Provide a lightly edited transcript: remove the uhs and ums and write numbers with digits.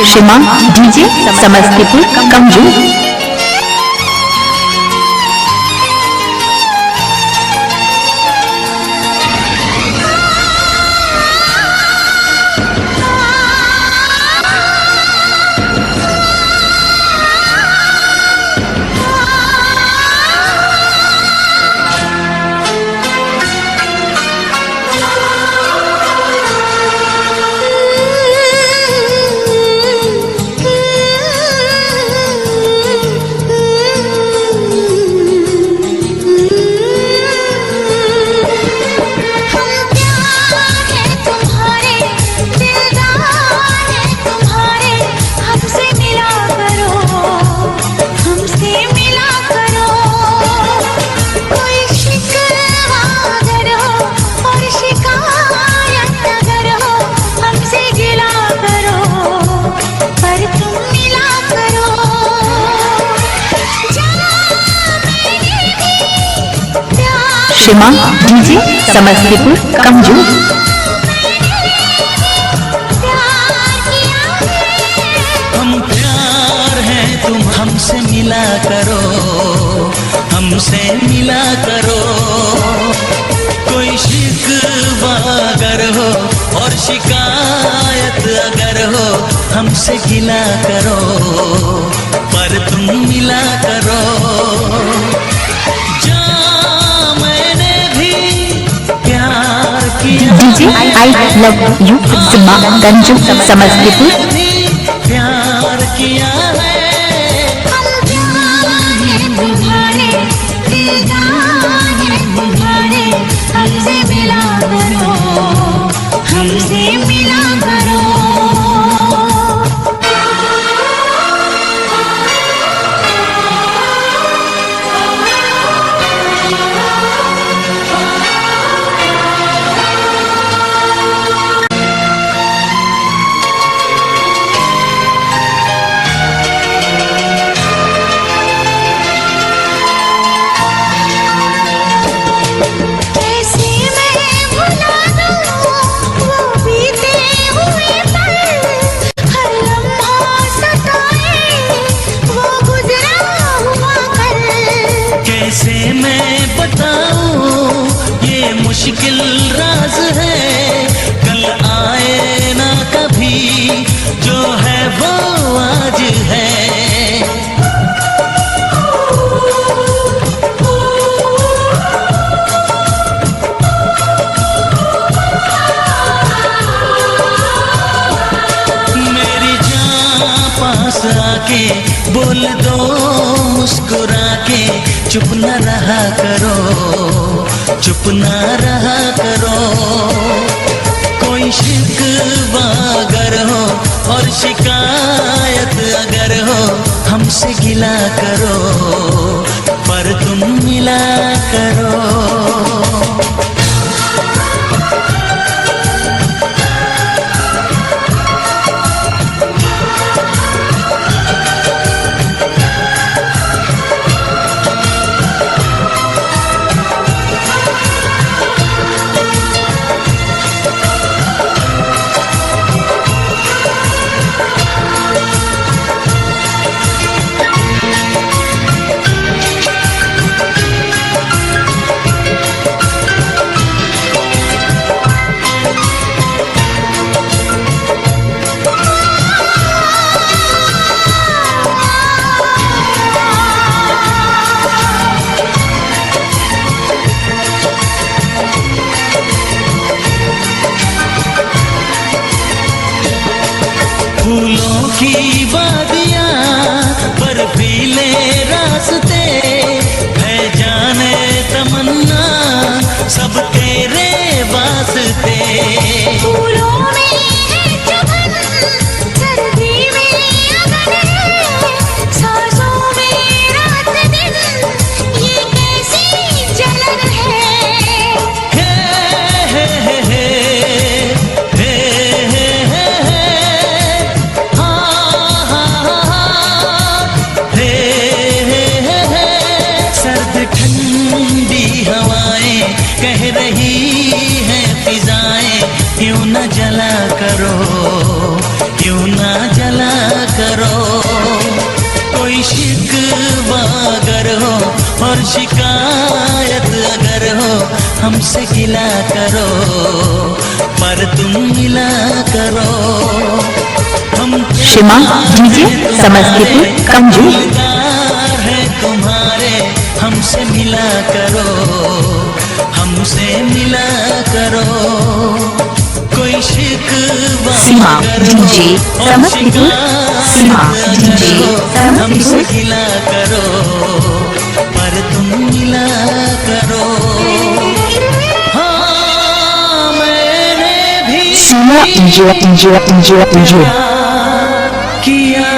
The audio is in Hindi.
शिमा डीजे समस्तीपुर कमजोर। शिमा डीजे समस्तीपुर कमजोर। हम प्यार हैं तुम हमसे मिला करो, हमसे मिला करो। कोई शिकवा अगर हो और शिकायत अगर हो हमसे गिला करो, पर तुम मिला करो। DJ I love you Shima Ganju Samastipur. प्यार किया है हमसे मिला करो, हमसे मिला करो। कैसे मैं बताऊं ये मुश्किल राज है, कल आए ना कभी जो है वो आज है। मेरी जान पास आके बोल दो मुस्कुरा के, चुप न रहा करो, चुप न रहा करो। कोई शिकवा अगर हो और शिकायत अगर हो हमसे गिला करो, पर तुम मिला करो। फूलों की वादियाँ बर्फीले रास्ते है, जाने तमन्ना सब तेरे वास्ते। फूलों में है चमन, सर्दी में अगन, सांसों में रात दिन, ये कैसी जलन है। ठंडी हवाएं कह रही हैं फिजाएं, क्यों न जला करो, क्यों ना जला करो। कोई शिकवा अगर हो और शिकायत अगर हो हमसे गिला करो, पर तुम मिला करो। हम शिमा डीजे समस्तीपुर कंजू। दिलदार है तुम्हारे, हमसे मिला करो, हमसे मिला करो। कोई शिकवा सीमा अगर हो डीजे और समस्तीपुर, सीमा शिकायत डीजे अगर हो हमसे समस्तीपुर। गिला करो, पर तुम मिला करो। हाँ मैंने भी सीमा डीजे डीजे डीजे डीजे किया